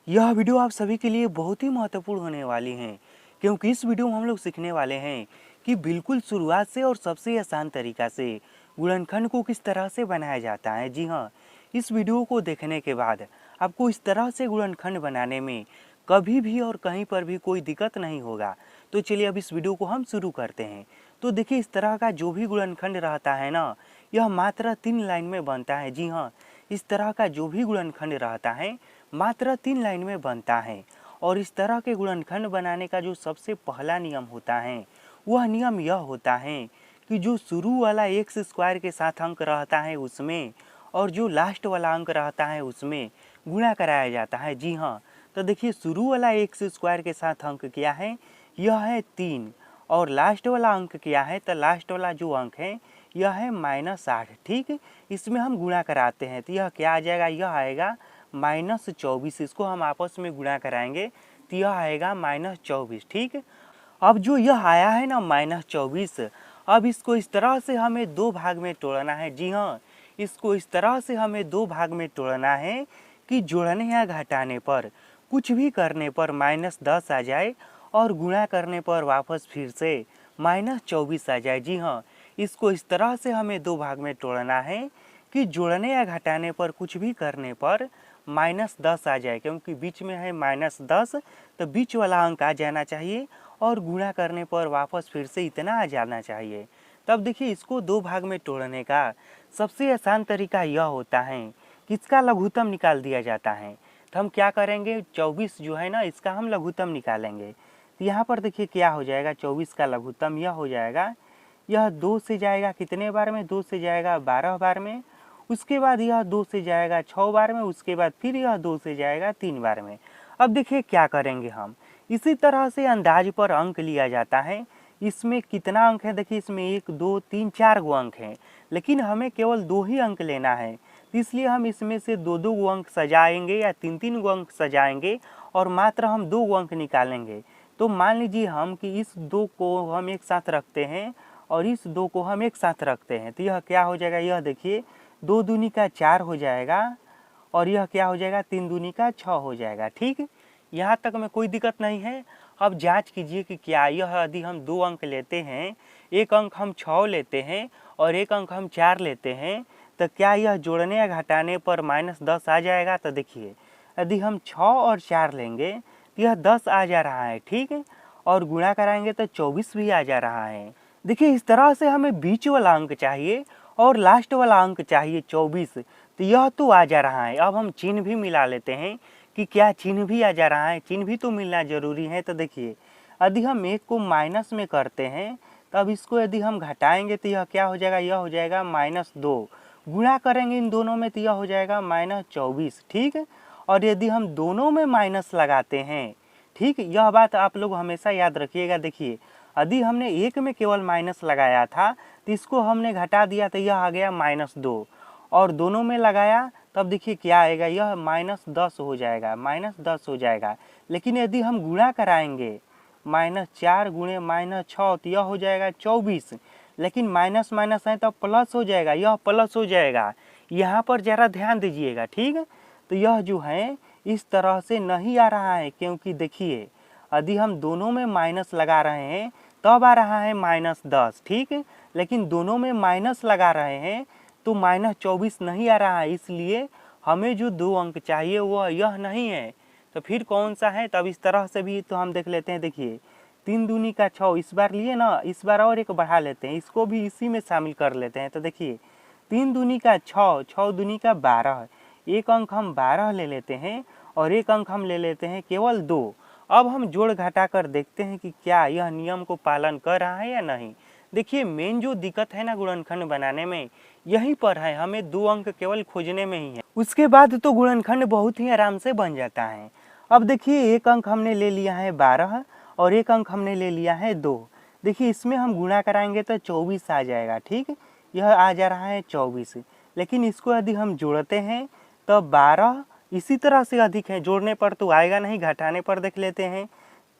यह वीडियो आप सभी के लिए बहुत ही महत्वपूर्ण होने वाली है, क्योंकि इस वीडियो में हम लोग सीखने वाले हैं कि बिल्कुल शुरुआत से और सबसे आसान तरीका से गुणनखंड को किस तरह से बनाया जाता है। जी हाँ, इस वीडियो को देखने के बाद आपको इस तरह से गुणनखंड बनाने में कभी भी और कहीं पर भी कोई दिक्कत नहीं होगा। तो चलिए अब इस वीडियो को हम शुरू करते हैं। तो देखिए, इस तरह का जो भी गुणनखंड रहता है ना, यह मात्र 3 लाइन में बनता है। जी हाँ, इस तरह का जो भी गुणनखंड रहता है मात्र 3 लाइन में बनता है। और इस तरह के गुणनखंड बनाने का जो सबसे पहला नियम होता है, वह नियम यह होता है कि जो शुरू वाला एक्स स्क्वायर के साथ अंक रहता है उसमें और जो लास्ट वाला अंक रहता है उसमें गुणा कराया जाता है। जी हाँ, तो देखिए, शुरू वाला एक्स स्क्वायर के साथ अंक क्या है, यह है 3। और लास्ट वाला अंक क्या है, तो लास्ट वाला जो अंक है यह है -8। ठीक, इसमें हम गुणा कराते हैं तो यह क्या आ जाएगा, यह आएगा -24। इसको हम आपस में गुणा कराएंगे तो यह आएगा -24। ठीक, अब जो यह आया है ना -24, अब इसको इस तरह से हमें दो भाग में तोड़ना है। जी हाँ, इसको इस तरह से हमें दो भाग में तोड़ना है कि जोड़ने या घटाने पर, कुछ भी करने पर -10 आ जाए और गुणा करने पर वापस फिर से -24 आ जाए। जी हाँ, इसको इस तरह से हमें दो भाग में तोड़ना है कि जोड़ने या घटाने पर, कुछ भी करने पर -10 आ जाए, क्योंकि बीच में है -10 तो बीच वाला अंक आ जाना चाहिए और गुणा करने पर वापस फिर से इतना आ जाना चाहिए। तब देखिए, इसको दो भाग में तोड़ने का सबसे आसान तरीका यह होता है कि इसका लघुत्तम निकाल दिया जाता है। तो हम क्या करेंगे, 24 जो है ना, इसका हम लघुत्तम निकालेंगे। तो यहाँ पर देखिए क्या हो जाएगा, 24 का लघुत्तम यह हो जाएगा, यह 2 से जाएगा कितने बार में, 2 से जाएगा 12 बार में, उसके बाद यह 2 से जाएगा 6 बार में, उसके बाद फिर यह 2 से जाएगा 3 बार में। अब देखिए क्या करेंगे हम, इसी तरह से अंदाज पर अंक लिया जाता है। इसमें कितना अंक है, देखिए इसमें 1 2 3 4 गो अंक हैं, लेकिन हमें केवल 2 ही अंक लेना है, तो इसलिए हम इसमें से 2 गो अंक सजाएंगे या 3 गो अंक सजाएंगे और मात्र हम 2 गो अंक निकालेंगे। तो मान लीजिए हम कि इस 2 को हम एक साथ रखते हैं और इस 2 को हम एक साथ रखते हैं, तो यह क्या हो जाएगा, यह देखिए 2 दूनी का 4 हो जाएगा और यह क्या हो जाएगा, 3 दूनी का 6 हो जाएगा। ठीक, यहाँ तक में कोई दिक्कत नहीं है। अब जांच कीजिए कि क्या यह, यदि हम 2 अंक लेते हैं, एक अंक हम 6 लेते हैं और एक अंक हम 4 लेते हैं, तो क्या यह जोड़ने या घटाने पर -10 आ जाएगा। तो देखिए, यदि हम 6 और 4 लेंगे तो यह 10 आ जा रहा है। ठीक है, और गुणा कराएंगे तो 24 भी आ जा रहा है। देखिए, इस तरह से हमें बीच वाला अंक चाहिए और लास्ट वाला अंक चाहिए 24, तो यह तो आ जा रहा है। अब हम चिन्ह भी मिला लेते हैं कि क्या चिन्ह भी आ जा रहा है, चिन्ह भी तो मिलना जरूरी है। तो देखिए, यदि हम एक को माइनस में करते हैं, तब इसको यदि हम घटाएंगे तो यह क्या हो जाएगा, यह हो जाएगा -2। गुणा करेंगे इन दोनों में तो यह हो जाएगा -24। ठीक है, और यदि हम दोनों में माइनस लगाते हैं, ठीक, यह बात आप लोग हमेशा याद रखिएगा। देखिए, यदि हमने एक में केवल माइनस लगाया था तो इसको हमने घटा दिया तो यह आ गया -2, और दोनों में लगाया तब देखिए क्या आएगा, यह -10 हो जाएगा, -10 हो जाएगा। लेकिन यदि हम गुणा कराएंगे, -4 गुणे -6 तो यह हो जाएगा 24, लेकिन माइनस माइनस है तो प्लस हो जाएगा, यह प्लस हो जाएगा। यहाँ पर ज़रा ध्यान दीजिएगा। ठीक है, तो यह जो है इस तरह से नहीं आ रहा है, क्योंकि देखिए यदि हम दोनों में माइनस लगा रहे हैं तब आ रहा है -10। ठीक है, लेकिन दोनों में माइनस लगा रहे हैं तो -24 नहीं आ रहा है, इसलिए हमें जो 2 अंक चाहिए वह यह नहीं है। तो फिर कौन सा है, तब इस तरह से भी तो हम देख लेते हैं। देखिए, 3 दूनी का 6 इस बार लिए ना, इस बार और एक बढ़ा लेते हैं, इसको भी इसी में शामिल कर लेते हैं। तो देखिए, 3 दूनी का 6, 6 दूनी का 12, एक अंक हम 12 ले लेते हैं और एक अंक हम ले लेते हैं केवल 2। अब हम जोड़ घटा कर देखते हैं कि क्या यह नियम को पालन कर रहा है या नहीं। देखिए, मेन जो दिक्कत है ना गुणनखंड बनाने में, यहीं पर है, हमें 2 अंक केवल खोजने में ही है, उसके बाद तो गुणनखंड बहुत ही आराम से बन जाता है। अब देखिए, एक अंक हमने ले लिया है 12 और एक अंक हमने ले लिया है 2। देखिए, इसमें हम गुणा कराएंगे तो 24 आ जाएगा। ठीक, यह आ जा रहा है 24, लेकिन इसको यदि हम जोड़ते हैं तो 12 इसी तरह से अधिक है, जोड़ने पर तो आएगा नहीं, घटाने पर देख लेते हैं।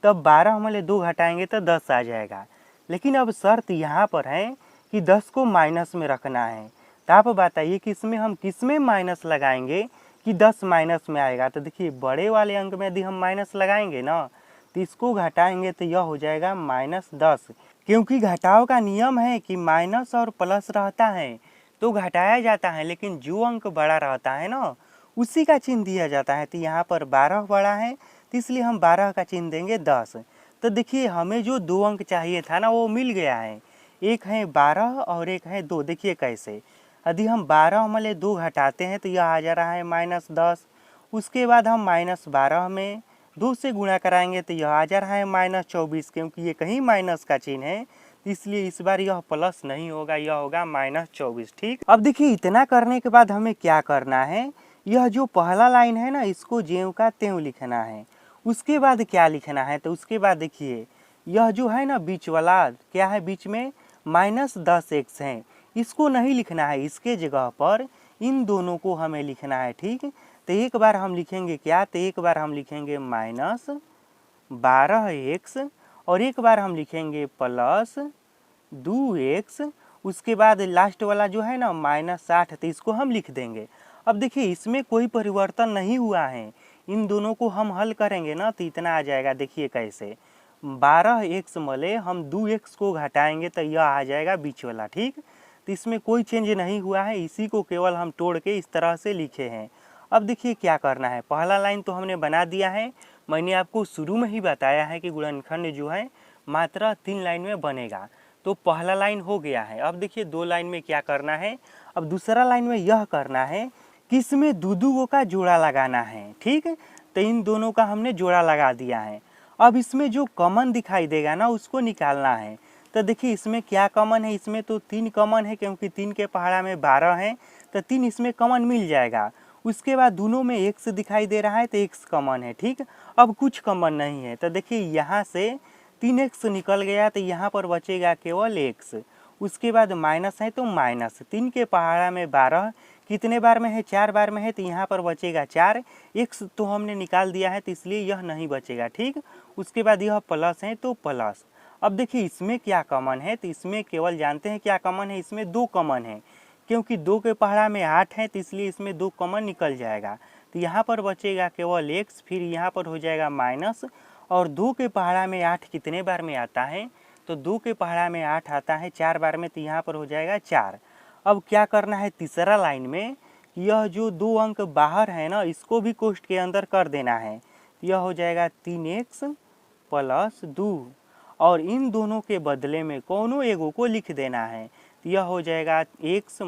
तब 12 हमारे 2 घटाएंगे तो 10 आ जाएगा। लेकिन अब शर्त यहाँ पर है कि 10 को माइनस में रखना है। तो आप बताइए कि इसमें हम किस में माइनस लगाएंगे कि 10 माइनस में आएगा। तो देखिए बड़े वाले अंक में यदि हम माइनस लगाएंगे ना तो इसको घटाएंगे तो यह हो जाएगा -10, क्योंकि घटाव का नियम है कि माइनस और प्लस रहता है तो घटाया जाता है, लेकिन जो अंक बड़ा रहता है ना उसी का चिन्ह दिया जाता है। तो यहाँ पर 12 बड़ा है तो इसलिए हम 12 का चिन्ह देंगे 10। तो देखिए हमें जो 2 अंक चाहिए था ना वो मिल गया है, एक है 12 और एक है 2। देखिए कैसे, यदि हम 12 में 2 घटाते हैं तो यह आ जा रहा है -10। उसके बाद हम -12 में 2 से गुणा कराएंगे तो यह आ जा रहा है -24, क्योंकि ये कहीं माइनस का चिन्ह है इसलिए इस बार यह प्लस नहीं होगा, यह होगा -24। ठीक, अब देखिए इतना करने के बाद हमें क्या करना है, यह जो पहला लाइन है ना इसको ज्यों का त्यों लिखना है। उसके बाद क्या लिखना है, तो उसके बाद देखिए यह जो है ना बीच वाला क्या है, बीच में -10x है, इसको नहीं लिखना है, इसके जगह पर इन दोनों को हमें लिखना है। ठीक, तो एक बार हम लिखेंगे क्या, तो एक बार हम लिखेंगे -12x और एक बार हम लिखेंगे +2x। उसके बाद लास्ट वाला जो है ना -60, तो इसको हम लिख देंगे। अब देखिए इसमें कोई परिवर्तन नहीं हुआ है, इन दोनों को हम हल करेंगे ना तो इतना आ जाएगा। देखिए कैसे, 12x मले हम 2x को घटाएंगे तो यह आ जाएगा बीच वाला। ठीक, तो इसमें कोई चेंज नहीं हुआ है, इसी को केवल हम तोड़ के इस तरह से लिखे हैं। अब देखिए क्या करना है, पहला लाइन तो हमने बना दिया है, मैंने आपको शुरू में ही बताया है कि गुणनखंड जो है मात्र 3 लाइन में बनेगा, तो पहला लाइन हो गया है। अब देखिए 2 लाइन में क्या करना है, अब दूसरा लाइन में यह करना है कि इसमें दो का जोड़ा लगाना है। ठीक, तो इन दोनों का हमने जोड़ा लगा दिया है। अब इसमें जो कॉमन दिखाई देगा ना उसको निकालना है। तो देखिए इसमें क्या कॉमन है, इसमें तो 3 कॉमन है, क्योंकि 3 के पहाड़ा में 12 है तो 3 इसमें कॉमन मिल जाएगा। उसके बाद दोनों में x दिखाई दे रहा है तो x कॉमन है। ठीक, अब कुछ कॉमन नहीं है, तो देखिए यहाँ से 3x निकल गया तो यहाँ पर बचेगा केवल x। उसके बाद माइनस है तो माइनस, 3 के पहाड़ा में 12 कितने बार में है, 4 बार में है, तो यहाँ पर बचेगा 4। x तो हमने निकाल दिया है तो इसलिए यह नहीं बचेगा। ठीक, उसके बाद यह प्लस है तो प्लस। अब देखिए इसमें क्या कॉमन है, तो इसमें केवल जानते हैं क्या कॉमन है, इसमें 2 कॉमन है, क्योंकि 2 के पहाड़ा में 8 है तो इसलिए इसमें 2 कॉमन निकल जाएगा। तो यहाँ पर बचेगा केवल x, फिर यहाँ पर हो जाएगा माइनस, और 2 के पहाड़ा में 8 कितने बार में आता है, तो 2 के पहाड़ा में 8 आता है 4 बार में, तो यहाँ पर हो जाएगा 4। अब क्या करना है तीसरा लाइन में, यह जो 2 अंक बाहर है ना इसको भी कोष्ठ के अंदर कर देना है। यह हो जाएगा 3x + 2, और इन दोनों के बदले में कोनो एगो को लिख देना है। यह हो जाएगा x -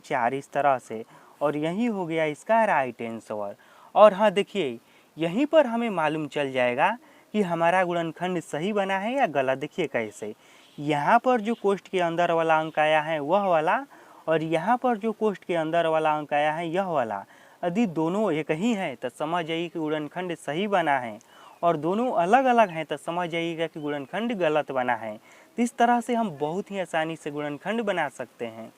4 इस तरह से, और यही हो गया इसका राइट आंसर। और हाँ देखिए यहीं पर हमें मालूम चल जाएगा कि हमारा गुणनखंड सही बना है या गलत। देखिए कैसे, यहाँ पर जो कोष्ठ के अंदर वाला अंक आया है वह वाला, और यहाँ पर जो कोष्ठ के अंदर वाला अंक आया है यह वाला, यदि दोनों एक ही है तो समझ जाइए कि गुणनखंड सही बना है, और दोनों अलग अलग हैं तो समझ जाइएगा कि गुणनखंड गलत बना है। तो इस तरह से हम बहुत ही आसानी से गुणनखंड बना सकते हैं।